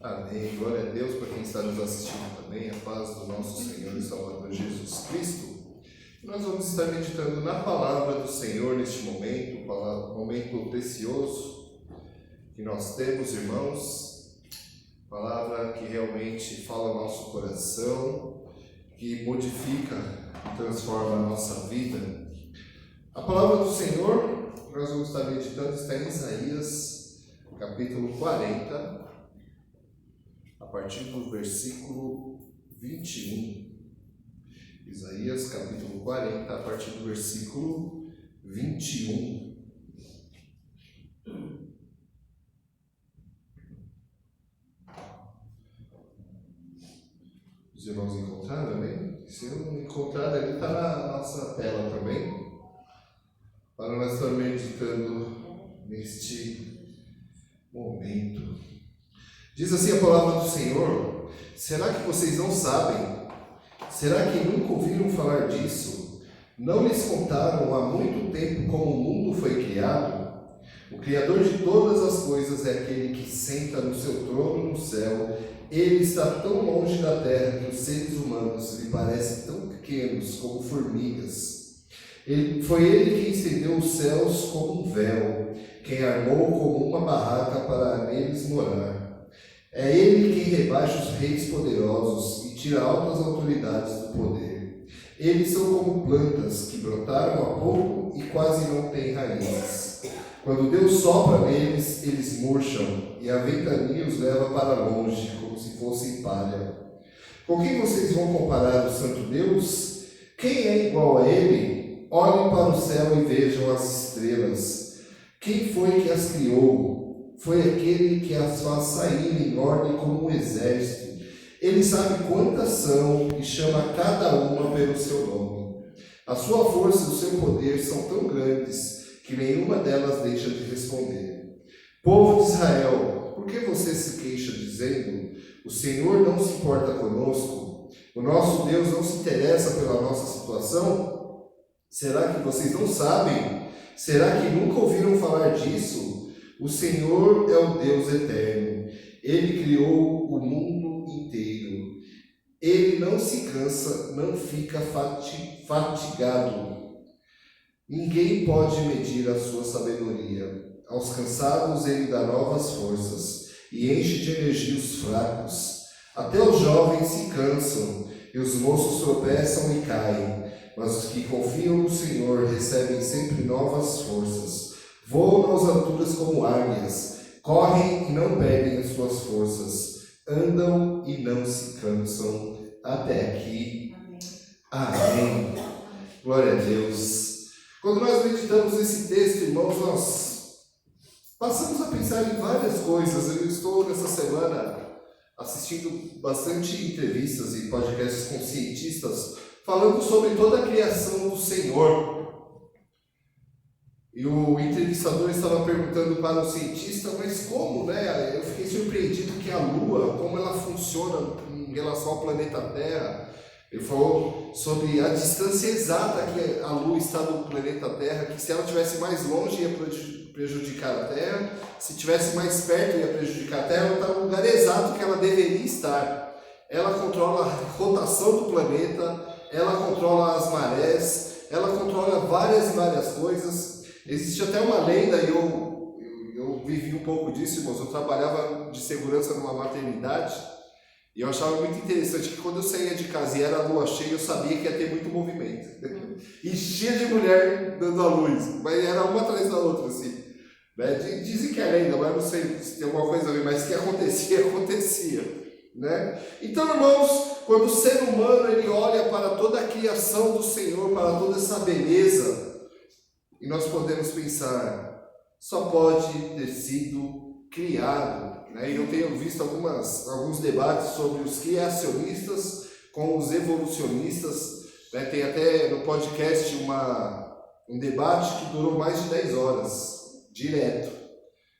Amém. Glória a Deus para quem está nos assistindo também. A paz do nosso Senhor e Salvador Jesus Cristo. Nós vamos estar meditando na palavra do Senhor neste momento, um momento precioso que nós temos, irmãos. Palavra que realmente fala ao nosso coração, que modifica e transforma a nossa vida. A palavra do Senhor, nós vamos estar meditando, está em Isaías, capítulo 40, a partir do versículo 21. Isaías, capítulo 40, a partir do versículo 21. Os irmãos encontraram, amém? Se não encontrar, ali está na nossa tela também, para nós estar meditando neste momento. Diz assim a palavra do Senhor: será que vocês não sabem? Será que nunca ouviram falar disso? Não lhes contaram há muito tempo como o mundo foi criado? O Criador de todas as coisas é aquele que senta no seu trono no céu. Ele está tão longe da terra que os seres humanos lhe parecem tão pequenos como formigas. Foi ele quem estendeu os céus como um véu, quem armou como uma barraca para neles morar. É ele quem rebaixa os reis poderosos e tira altas autoridades do poder. Eles são como plantas que brotaram há pouco e quase não têm raízes. Quando Deus sopra neles, eles murcham, e a ventania os leva para longe, como se fossem palha. Com quem vocês vão comparar o Santo Deus? Quem é igual a ele? Olhem para o céu e vejam as estrelas. Quem foi que as criou? Foi aquele que as faz sair em ordem como um exército. Ele sabe quantas são e chama cada uma pelo seu nome. A sua força e o seu poder são tão grandes que nenhuma delas deixa de responder. Povo de Israel, por que você se queixa dizendo: o Senhor não se importa conosco? O nosso Deus não se interessa pela nossa situação? Será que vocês não sabem? Será que nunca ouviram falar disso? O Senhor é o Deus eterno. Ele criou o mundo inteiro. Ele não se cansa, não fica fatigado. Ninguém pode medir a sua sabedoria. Aos cansados ele dá novas forças e enche de energia os fracos. Até os jovens se cansam e os moços tropeçam e caem. Mas os que confiam no Senhor recebem sempre novas forças. Voam nas alturas como águias, correm e não perdem as suas forças, andam e não se cansam. Até aqui. Amém. Glória a Deus. Quando nós meditamos esse texto, irmãos, nós passamos a pensar em várias coisas. Eu estou nessa semana assistindo bastante entrevistas e podcasts com cientistas falando sobre toda a criação do Senhor. E o entrevistador estava perguntando para o cientista, mas como, né? Eu fiquei surpreendido que a Lua, como ela funciona em relação ao planeta Terra. Ele falou sobre a distância exata que a Lua está do planeta Terra, que se ela estivesse mais longe ia prejudicar a Terra, se estivesse mais perto ia prejudicar a Terra, ela está no lugar exato que ela deveria estar. Ela controla a rotação do planeta, ela controla as marés, ela controla várias e várias coisas. Existe até uma lenda, e eu vivi um pouco disso, irmãos. Eu trabalhava de segurança numa maternidade e eu achava muito interessante que quando eu saía de casa e era a lua cheia, eu sabia que ia ter muito movimento. Enchia de mulher dando a luz, mas era uma atrás da outra, assim. Né? Dizem que é lenda, mas não sei se tem alguma coisa a ver, mas que acontecia. Né? Então, irmãos, quando o ser humano ele olha para toda a criação do Senhor, para toda essa beleza, e nós podemos pensar, só pode ter sido criado. Né? E eu tenho visto alguns debates sobre os criacionistas com os evolucionistas. Né? Tem até no podcast um debate que durou mais de 10 horas, direto.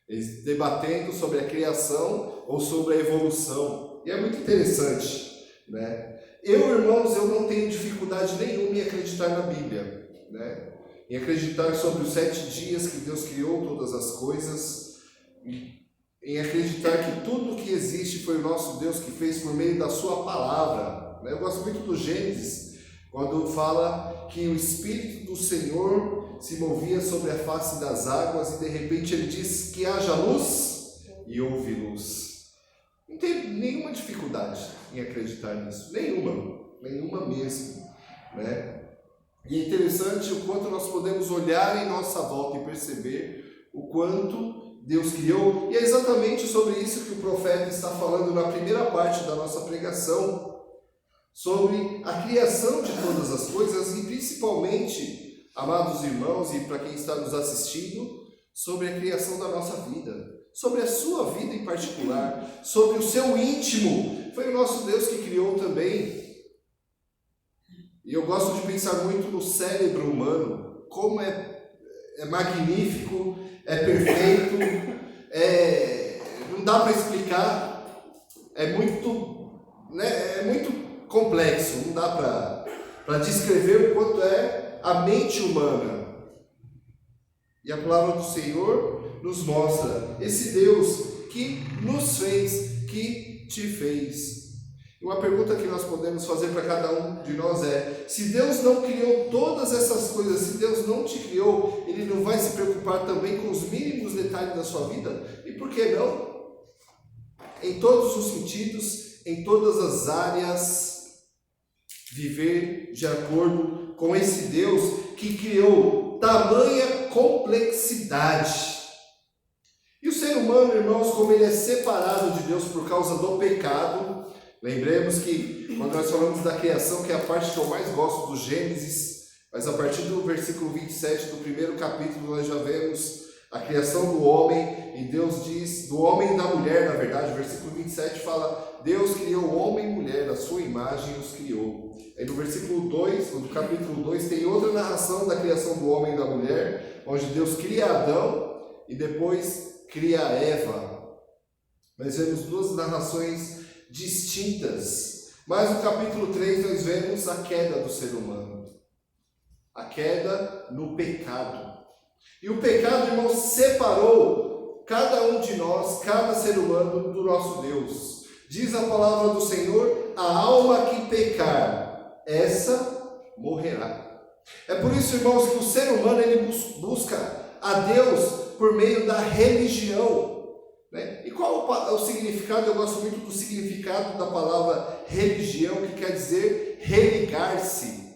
Eles debatendo sobre a criação ou sobre a evolução. E é muito interessante. Né? Irmãos, eu não tenho dificuldade nenhuma em acreditar na Bíblia. Né? Em acreditar sobre os 7 dias que Deus criou todas as coisas. em acreditar que tudo que existe foi o nosso Deus que fez por meio da sua palavra. Eu gosto muito do Gênesis, quando fala que o Espírito do Senhor se movia sobre a face das águas e de repente ele diz que haja luz e houve luz. Não tem nenhuma dificuldade em acreditar nisso, nenhuma mesmo, né? E é interessante o quanto nós podemos olhar em nossa volta e perceber o quanto Deus criou, e é exatamente sobre isso que o profeta está falando na primeira parte da nossa pregação, sobre a criação de todas as coisas e principalmente, amados irmãos e para quem está nos assistindo, sobre a criação da nossa vida, sobre a sua vida em particular, sobre o seu íntimo. Foi o nosso Deus que criou também. E eu gosto de pensar muito no cérebro humano, como é magnífico, é perfeito, não dá para explicar, é muito complexo, não dá para descrever o quanto é a mente humana. E a palavra do Senhor nos mostra esse Deus que nos fez, que te fez. E uma pergunta que nós podemos fazer para cada um de nós é: se Deus não criou todas essas coisas, se Deus não te criou, Ele não vai se preocupar também com os mínimos detalhes da sua vida? E por que não? Em todos os sentidos, em todas as áreas, viver de acordo com esse Deus que criou tamanha complexidade. E o ser humano, irmãos, como ele é separado de Deus por causa do pecado, lembremos que quando nós falamos da criação, que é a parte que eu mais gosto do Gênesis, mas a partir do versículo 27 do primeiro capítulo nós já vemos a criação do homem, e Deus diz, do homem e da mulher, na verdade, o versículo 27 fala, Deus criou o homem e mulher, a sua imagem os criou. Aí no versículo 2, no capítulo 2, tem outra narração da criação do homem e da mulher, onde Deus cria Adão e depois cria Eva. Nós vemos duas narrações distintas, mas no capítulo 3 nós vemos a queda do ser humano, a queda no pecado. E o pecado, irmãos, separou cada um de nós, cada ser humano do nosso Deus. Diz a palavra do Senhor, a alma que pecar, essa morrerá. É por isso, irmãos, que o ser humano ele busca a Deus por meio da religião, né? E qual é o significado? Eu gosto muito do significado da palavra religião, que quer dizer religar-se,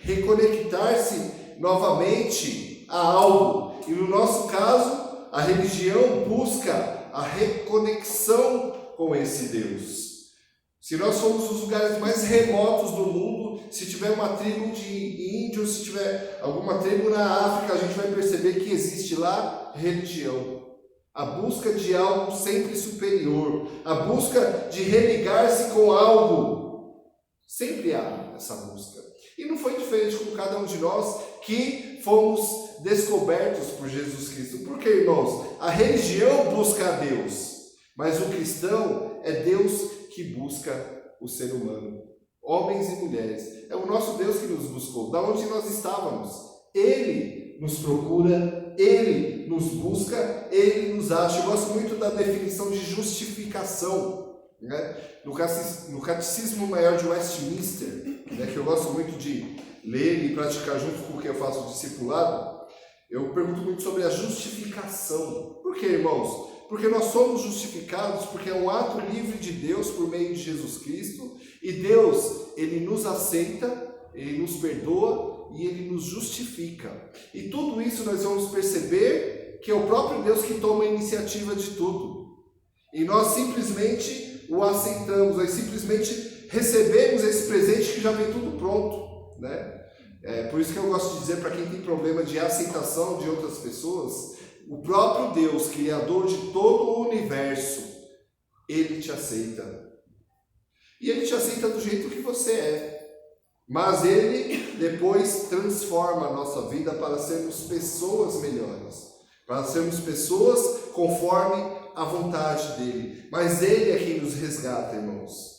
reconectar-se novamente a algo. E no nosso caso, a religião busca a reconexão com esse Deus. Se nós formos os lugares mais remotos do mundo, se tiver uma tribo de índios, se tiver alguma tribo na África, a gente vai perceber que existe lá religião. A busca de algo sempre superior, a busca de religar-se com algo. Sempre há essa busca. E não foi diferente com cada um de nós que fomos descobertos por Jesus Cristo. Por quê, irmãos? A religião busca a Deus, mas o cristão é Deus que busca o ser humano. Homens e mulheres. É o nosso Deus que nos buscou. Da onde nós estávamos? Ele nos procura, Ele nos busca, Ele nos acha. Eu gosto muito da definição de justificação, né? No Catecismo Maior de Westminster, né, que eu gosto muito de ler e praticar junto com o que eu faço o discipulado, eu pergunto muito sobre a justificação. Por quê, irmãos? Porque nós somos justificados, porque é um ato livre de Deus por meio de Jesus Cristo, e Deus, Ele nos aceita, Ele nos perdoa e Ele nos justifica. E tudo isso nós vamos perceber que é o próprio Deus que toma a iniciativa de tudo. E nós simplesmente o aceitamos, nós simplesmente recebemos esse presente que já vem tudo pronto, né? Por isso que eu gosto de dizer para quem tem problema de aceitação de outras pessoas, o próprio Deus, Criador de todo o universo, Ele te aceita. E Ele te aceita do jeito que você é. Mas Ele depois transforma a nossa vida para sermos pessoas melhores. Para sermos pessoas conforme a vontade dEle. Mas Ele é quem nos resgata, irmãos.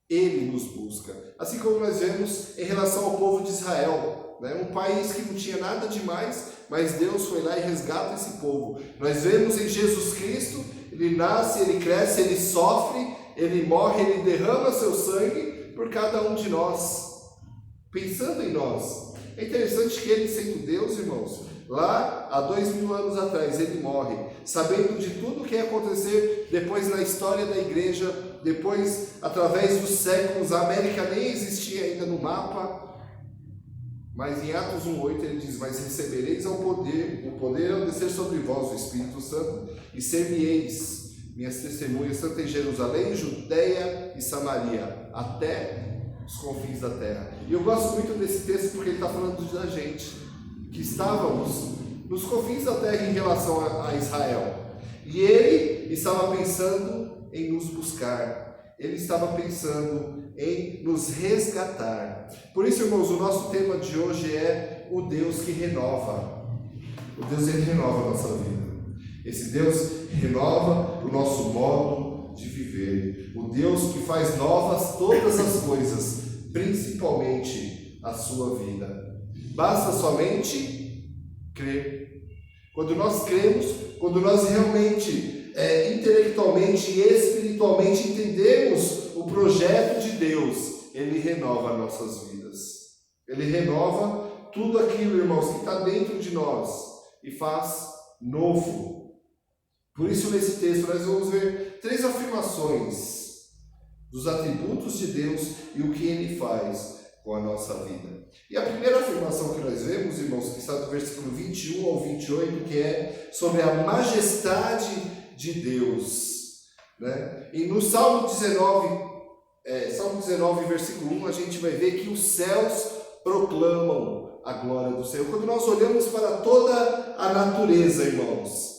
Ele nos busca. Assim como nós vemos em relação ao povo de Israel. Um país que não tinha nada demais, mas Deus foi lá e resgata esse povo. Nós vemos em Jesus Cristo, ele nasce, ele cresce, ele sofre, ele morre, ele derrama seu sangue por cada um de nós, pensando em nós. É interessante que ele, sendo Deus, irmãos, lá há 2000 anos atrás, ele morre, sabendo de tudo o que ia acontecer depois na história da igreja, depois, através dos séculos. A América nem existia ainda no mapa, mas em Atos 1,8 ele diz: mas recebereis o poder ao descer sobre vós o Espírito Santo, e ser-me-eis minhas testemunhas, tanto em Jerusalém, Judeia e Samaria, até os confins da terra. E eu gosto muito desse texto porque ele está falando da gente, que estávamos nos confins da terra em relação a Israel. E ele estava pensando em nos buscar, ele estava pensando em nos resgatar. Por isso, irmãos, o nosso tema de hoje é o Deus que renova. O Deus, ele renova a nossa vida. Esse Deus renova o nosso modo de viver. O Deus que faz novas todas as coisas, principalmente a sua vida. Basta somente crer. Quando nós cremos, quando nós realmente, intelectualmente e espiritualmente entendemos o projeto de Deus, ele renova nossas vidas. Ele renova tudo aquilo, irmãos, que está dentro de nós e faz novo. Por isso, nesse texto, nós vamos ver 3 afirmações dos atributos de Deus e o que ele faz com a nossa vida. E a primeira afirmação que nós vemos, irmãos, que está do versículo 21 ao 28, que é sobre a majestade de Deus, né? E no Salmo 19, versículo 1, a gente vai ver que os céus proclamam a glória do Senhor. Quando nós olhamos para toda a natureza, irmãos,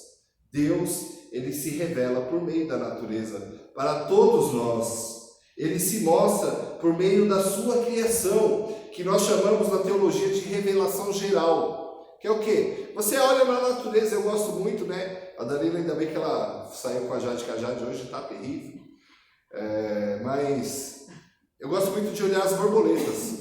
Deus, ele se revela por meio da natureza para todos nós. Ele se mostra por meio da sua criação, que nós chamamos na teologia de revelação geral. Que é o quê? Você olha na natureza, eu gosto muito, né? A Dalila, ainda bem que ela saiu com a Jade, que a Jade hoje está terrível. Mas eu gosto muito de olhar as borboletas.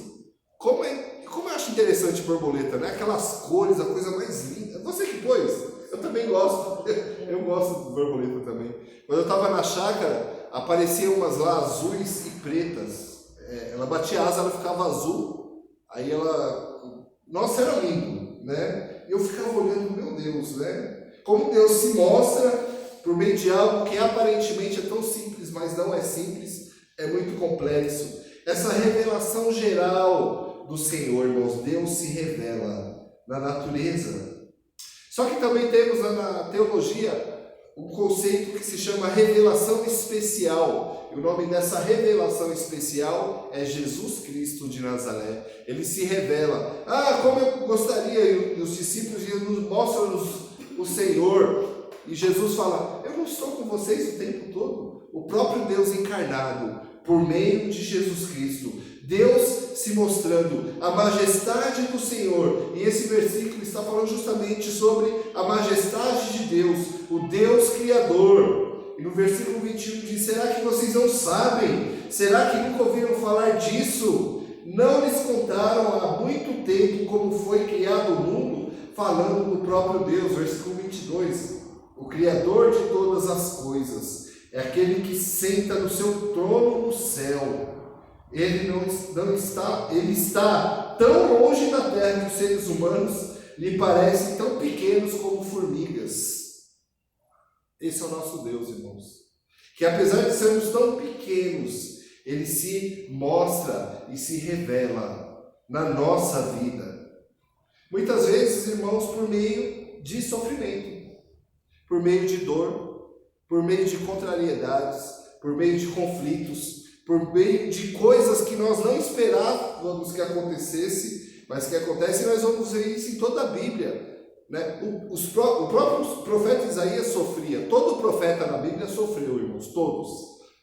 Como eu acho interessante borboleta, né? Aquelas cores, a coisa mais linda. Você que pôs? Eu também gosto. Eu gosto de borboleta também. Quando eu estava na chácara, apareciam umas lá azuis e pretas. Ela batia asa, ela ficava azul. Aí ela... Nossa, era lindo, né? E eu ficava olhando, meu Deus, né? Como Deus se mostra por meio de algo que aparentemente é tão simples, mas não é simples, é muito complexo. Essa revelação geral do Senhor, irmãos, Deus se revela na natureza. Só que também temos na teologia um conceito que se chama revelação especial. E o nome dessa revelação especial é Jesus Cristo de Nazaré. Ele se revela. Como eu gostaria, e os discípulos mostram-nos o Senhor. E Jesus fala: eu não estou com vocês o tempo todo. O próprio Deus encarnado, por meio de Jesus Cristo. Deus se mostrando, a majestade do Senhor. E esse versículo está falando justamente sobre a majestade de Deus, o Deus Criador. E no versículo 21 diz: será que vocês não sabem? Será que nunca ouviram falar disso? Não lhes contaram há muito tempo como foi criado o mundo? Falando do próprio Deus, versículo 22. O Criador de todas as coisas é aquele que senta no seu trono no céu. Ele está tão longe da terra que os seres humanos lhe parecem tão pequenos como formigas. Esse é o nosso Deus, irmãos. Que apesar de sermos tão pequenos, ele se mostra e se revela na nossa vida. Muitas vezes, irmãos, por meio de sofrimento, por meio de dor, por meio de contrariedades, por meio de conflitos, por meio de coisas que nós não esperávamos que acontecesse, mas que acontecem, e nós vamos ver isso em toda a Bíblia, né? O próprio profeta Isaías sofria. Todo profeta na Bíblia sofreu, irmãos, todos.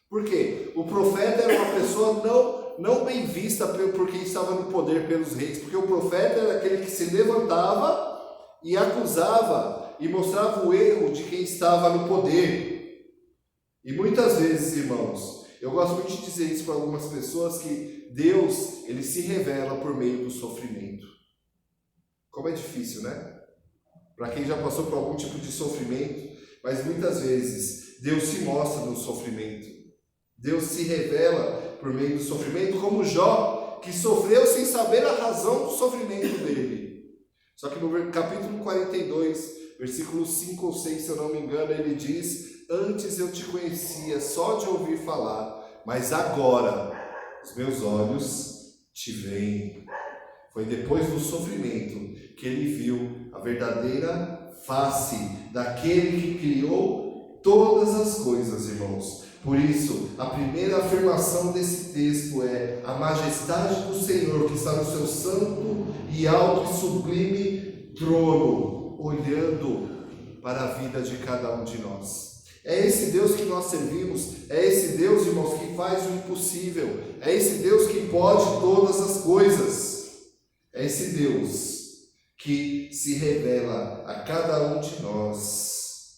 Por quê? O profeta era uma pessoa não bem vista por quem estava no poder pelos reis, porque o profeta era aquele que se levantava e acusava e mostrava o erro de quem estava no poder. E muitas vezes, irmãos, eu gosto muito de dizer isso para algumas pessoas, que Deus, ele se revela por meio do sofrimento. Como é difícil, né? para quem já passou por algum tipo de sofrimento, mas muitas vezes Deus se mostra no sofrimento. Deus se revela por meio do sofrimento, como Jó, que sofreu sem saber a razão do sofrimento dele. Só que no capítulo 42, versículos 5 ou 6, se eu não me engano, ele diz: antes eu te conhecia só de ouvir falar, mas agora os meus olhos te veem. Foi depois do sofrimento que ele viu a verdadeira face daquele que criou todas as coisas, irmãos. Por isso, a primeira afirmação desse texto é: a majestade do Senhor que está no seu santo e alto e sublime trono, olhando para a vida de cada um de nós. É esse Deus que nós servimos, é esse Deus, irmãos, que faz o impossível, é esse Deus que pode todas as coisas, é esse Deus que se revela a cada um de nós.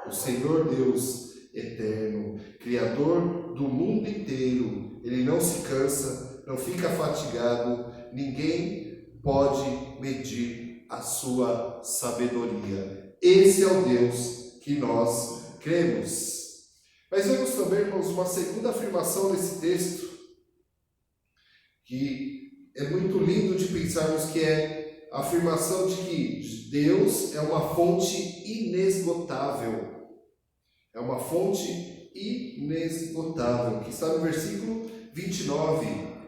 O Senhor Deus eterno, Criador do mundo inteiro, Ele não se cansa, não fica fatigado, ninguém pode medir a sua sabedoria. Esse é o Deus que nós cremos. Mas vemos também, irmãos, uma segunda afirmação nesse texto, que é muito lindo de pensarmos, que é a afirmação de que Deus é uma fonte inesgotável. É uma fonte inesgotável, que está no versículo 29.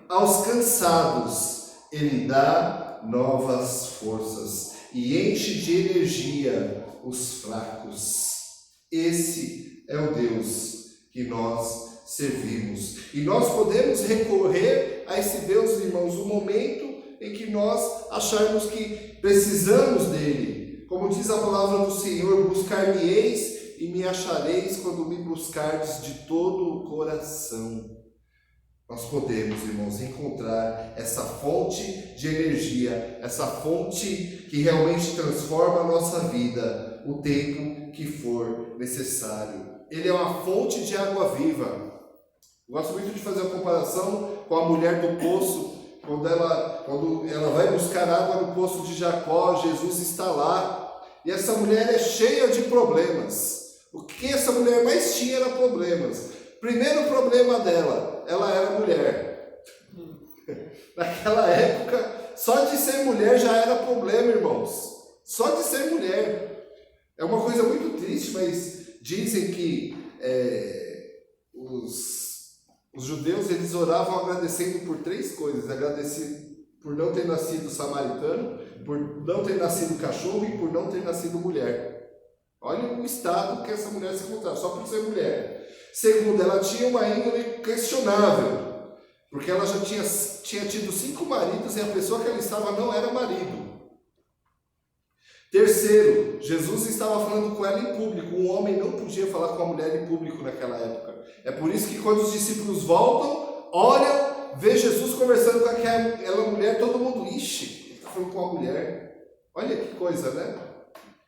Aos cansados Ele dá novas forças e enche de energia os fracos. Esse é o Deus que nós servimos. E nós podemos recorrer a esse Deus, irmãos, no momento em que nós acharmos que precisamos dele. Como diz a palavra do Senhor: buscar-me-eis e me achareis quando me buscardes de todo o coração. Nós podemos, irmãos, encontrar essa fonte de energia, essa fonte que realmente transforma a nossa vida, o tempo que for necessário. Ele é uma fonte de água viva. Eu gosto muito de fazer a comparação com a mulher do poço. Quando ela vai buscar água no poço de Jacó, Jesus está lá. E essa mulher é cheia de problemas. O que essa mulher mais tinha era problemas. Primeiro problema dela, ela era mulher. Naquela época, só de ser mulher já era problema, irmãos. Só de ser mulher. É uma coisa muito triste, mas dizem que os judeus, eles oravam agradecendo por 3 coisas. Agradecido por não ter nascido samaritano, por não ter nascido cachorro e por não ter nascido mulher. Olha o estado que essa mulher se encontrava, só por ser mulher. Segundo, ela tinha uma índole questionável, porque ela já tinha tido 5 maridos e a pessoa que ela estava não era marido. Terceiro, Jesus estava falando com ela em público. Um homem não podia falar com a mulher em público naquela época. É por isso que quando os discípulos voltam, olham, vê Jesus conversando com aquela mulher, todo mundo, ixi, ele está falando com a mulher. Olha que coisa, né?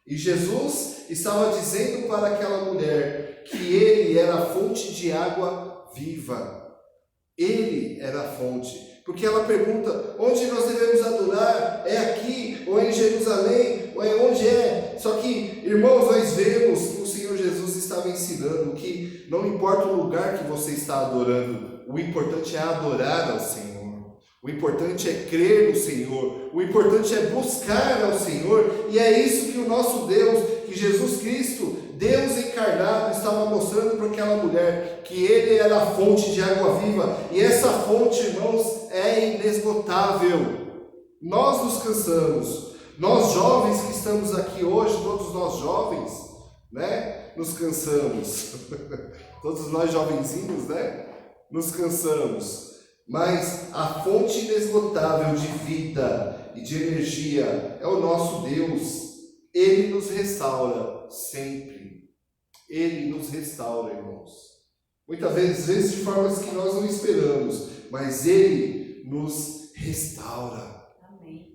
E Jesus estava dizendo para aquela mulher que ele era a fonte de água viva. Ele era a fonte. Porque ela pergunta: onde nós devemos adorar? É aqui? Ou é em Jerusalém? Ou é onde é? Só que, irmãos, nós vemos que o Senhor Jesus estava ensinando que não importa o lugar que você está adorando, o importante é adorar ao Senhor. O importante é crer no Senhor, o importante é buscar ao Senhor, e é isso que o nosso Deus, que Jesus Cristo, Deus encarnado, estava mostrando para aquela mulher, que Ele era a fonte de água viva, e essa fonte, irmãos, é inesgotável. Nós nos cansamos, nós jovens que estamos aqui hoje, todos nós jovens, né, nos cansamos, todos nós jovenzinhos, né, nos cansamos. Mas a fonte inesgotável de vida e de energia é o nosso Deus. Ele nos restaura sempre. Ele nos restaura, irmãos. Muitas vezes de formas que nós não esperamos, mas Ele nos restaura. Amém.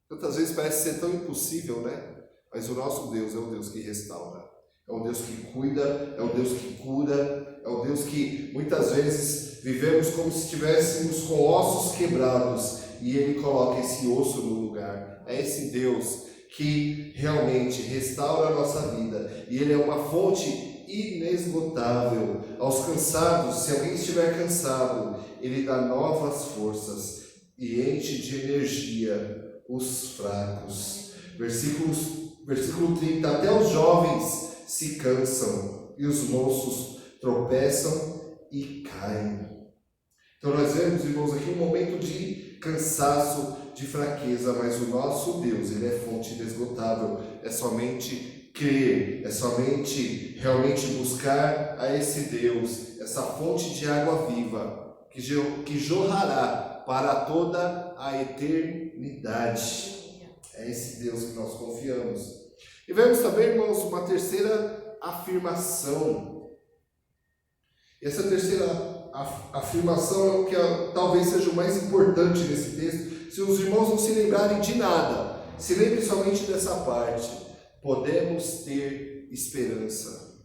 Tantas vezes parece ser tão impossível, né? Mas o nosso Deus é o Deus que restaura. É o Deus que cuida, é o Deus que cura, é o Deus que muitas vezes vivemos como se estivéssemos com ossos quebrados e Ele coloca esse osso no lugar. É esse Deus que realmente restaura a nossa vida. E Ele é uma fonte inesgotável. Aos cansados, se alguém estiver cansado, Ele dá novas forças e enche de energia os fracos. Versículo 30, até os jovens se cansam e os moços tropeçam e caem. Então nós vemos, irmãos, aqui um momento de cansaço, de fraqueza, mas o nosso Deus, Ele é fonte inesgotável. É somente crer, é somente realmente buscar a esse Deus, essa fonte de água viva, que jorrará para toda a eternidade. É esse Deus que nós confiamos. E vemos também, irmãos, uma terceira afirmação. E essa terceira afirmação é o que talvez seja o mais importante nesse texto. Se os irmãos não se lembrarem de nada, se lembrem somente dessa parte. Podemos ter esperança.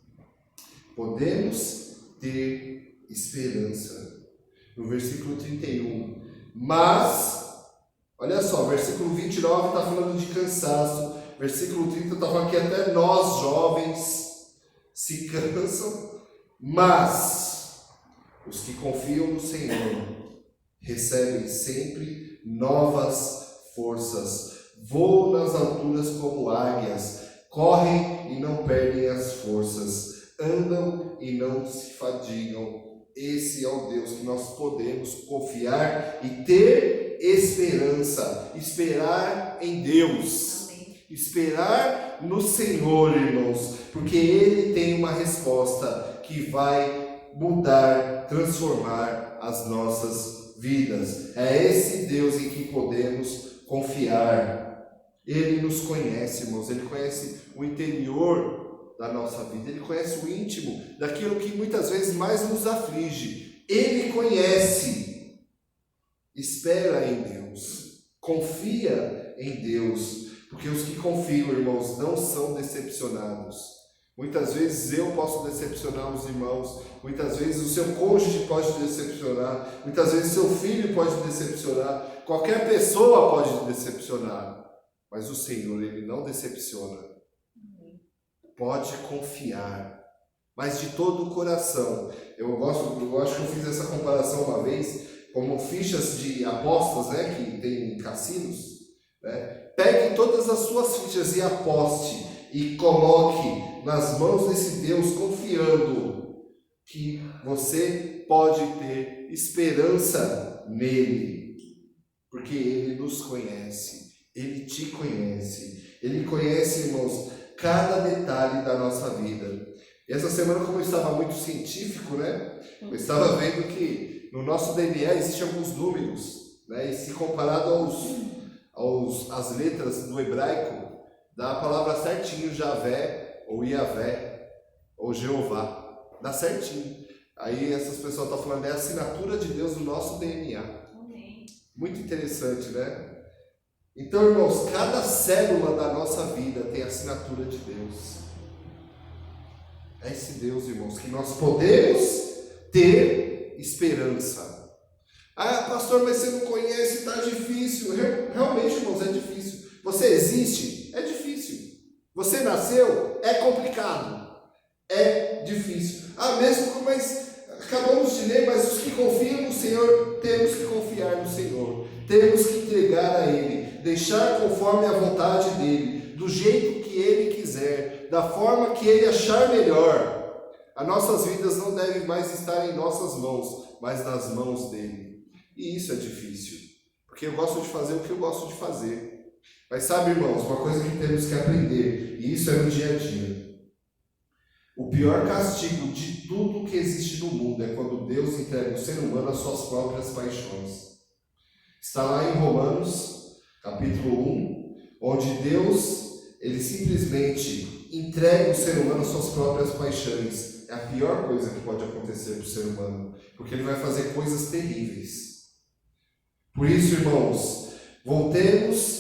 Podemos ter esperança. No versículo 31. Mas, olha só, versículo 29 está falando de cansaço. Versículo 30 está falando que até nós jovens se cansam. Mas os que confiam no Senhor recebem sempre novas forças. Voam nas alturas como águias. Correm e não perdem as forças. Andam e não se fadigam. Esse é o Deus que nós podemos confiar e ter esperança. Esperar em Deus. Amém. Esperar no Senhor, irmãos. Porque Ele tem uma resposta que vai mudar, transformar as nossas vidas. É esse Deus em que podemos confiar. Ele nos conhece, irmãos. Ele conhece o interior da nossa vida. Ele conhece o íntimo daquilo que muitas vezes mais nos aflige. Ele conhece. Espera em Deus. Confia em Deus. Porque os que confiam, irmãos, não são decepcionados. Muitas vezes eu posso decepcionar os irmãos. Muitas vezes o seu cônjuge pode decepcionar. Muitas vezes seu filho pode decepcionar. Qualquer pessoa pode decepcionar. Mas o Senhor, Ele não decepciona. Pode confiar. Mas de todo o coração. Eu acho que eu fiz essa comparação uma vez, como fichas de apostas, né, que tem em cassinos. Né? Pegue todas as suas fichas e aposte. E coloque nas mãos desse Deus, confiando que você pode ter esperança nele. Porque Ele nos conhece. Ele te conhece. Ele conhece, irmãos, cada detalhe da nossa vida. E essa semana, como eu estava muito científico, né? Eu estava vendo que no nosso DNA existem alguns números, né? E se comparado às letras do hebraico, dá a palavra certinho, Javé, ou Iavé, ou Jeová. Dá certinho. Aí essas pessoas estão falando, é a assinatura de Deus no nosso DNA. Amém. Muito interessante, né? Então, irmãos, cada célula da nossa vida tem a assinatura de Deus. É esse Deus, irmãos, que nós podemos ter esperança. Ah, pastor, mas você não conhece, está difícil. Realmente, irmãos, é difícil. Você existe? É difícil. Você nasceu? É complicado. É difícil. Ah, mesmo, mas acabamos de ler, mas os que confiam no Senhor, temos que confiar no Senhor. Temos que entregar a Ele, deixar conforme a vontade dEle, do jeito que Ele quiser, da forma que Ele achar melhor. As nossas vidas não devem mais estar em nossas mãos, mas nas mãos dEle. E isso é difícil, porque eu gosto de fazer o que eu gosto de fazer. Mas sabe, irmãos, uma coisa que temos que aprender, e isso é no dia a dia. O pior castigo de tudo que existe no mundo é quando Deus entrega o ser humano às suas próprias paixões. Está lá em Romanos, capítulo 1, onde Deus, Ele simplesmente entrega o ser humano às suas próprias paixões. É a pior coisa que pode acontecer para o ser humano, porque ele vai fazer coisas terríveis. Por isso, irmãos, voltemos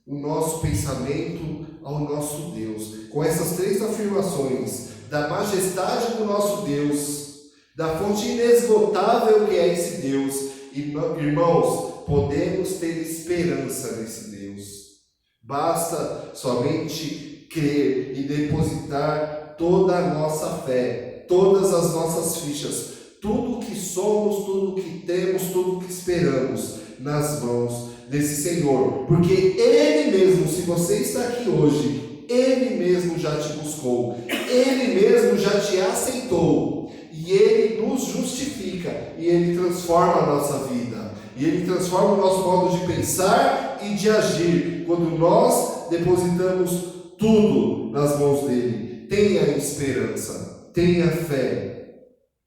o nosso pensamento ao nosso Deus, com essas três afirmações da majestade do nosso Deus, da fonte inesgotável que é esse Deus. E, irmãos, podemos ter esperança nesse Deus. Basta somente crer e depositar toda a nossa fé, todas as nossas fichas, tudo o que somos, tudo o que temos, tudo o que esperamos nas mãos desse Senhor. Porque Ele mesmo, se você está aqui hoje, Ele mesmo já te buscou, Ele mesmo já te aceitou, e Ele nos justifica, e Ele transforma a nossa vida, e Ele transforma o nosso modo de pensar e de agir, quando nós depositamos tudo nas mãos dele. Tenha esperança, tenha fé.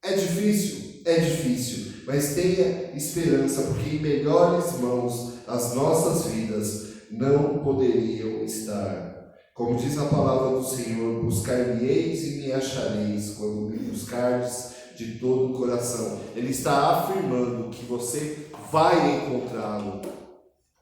É difícil, mas tenha esperança, porque em melhores mãos as nossas vidas não poderiam estar. Como diz a palavra do Senhor, buscar-me-eis e me achareis, quando me buscardes de todo o coração. Ele está afirmando que você vai encontrá-lo,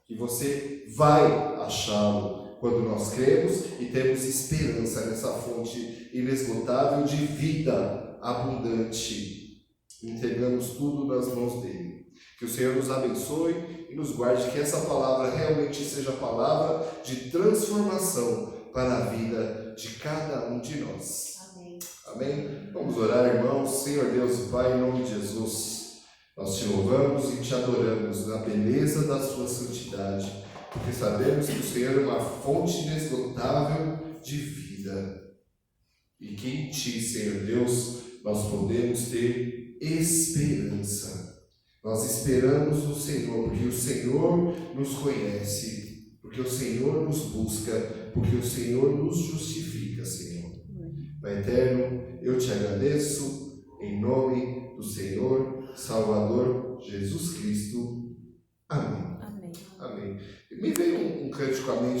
que você vai achá-lo, quando nós cremos e temos esperança nessa fonte inesgotável de vida abundante. Entregamos tudo nas mãos dele. Que o Senhor nos abençoe e nos guarde, que essa palavra realmente seja a palavra de transformação para a vida de cada um de nós. Amém. Amém? Vamos orar, irmãos. Senhor Deus e Pai, em nome de Jesus, nós te louvamos e te adoramos na beleza da sua santidade, porque sabemos que o Senhor é uma fonte inesgotável de vida, e que em ti, Senhor Deus, nós podemos ter esperança. Nós esperamos no Senhor, porque o Senhor nos conhece, porque o Senhor nos busca, porque o Senhor nos justifica, Senhor. Pai eterno, eu te agradeço em nome do Senhor Salvador Jesus Cristo. Amém. Amém. Amém. Me veio um cântico à mente.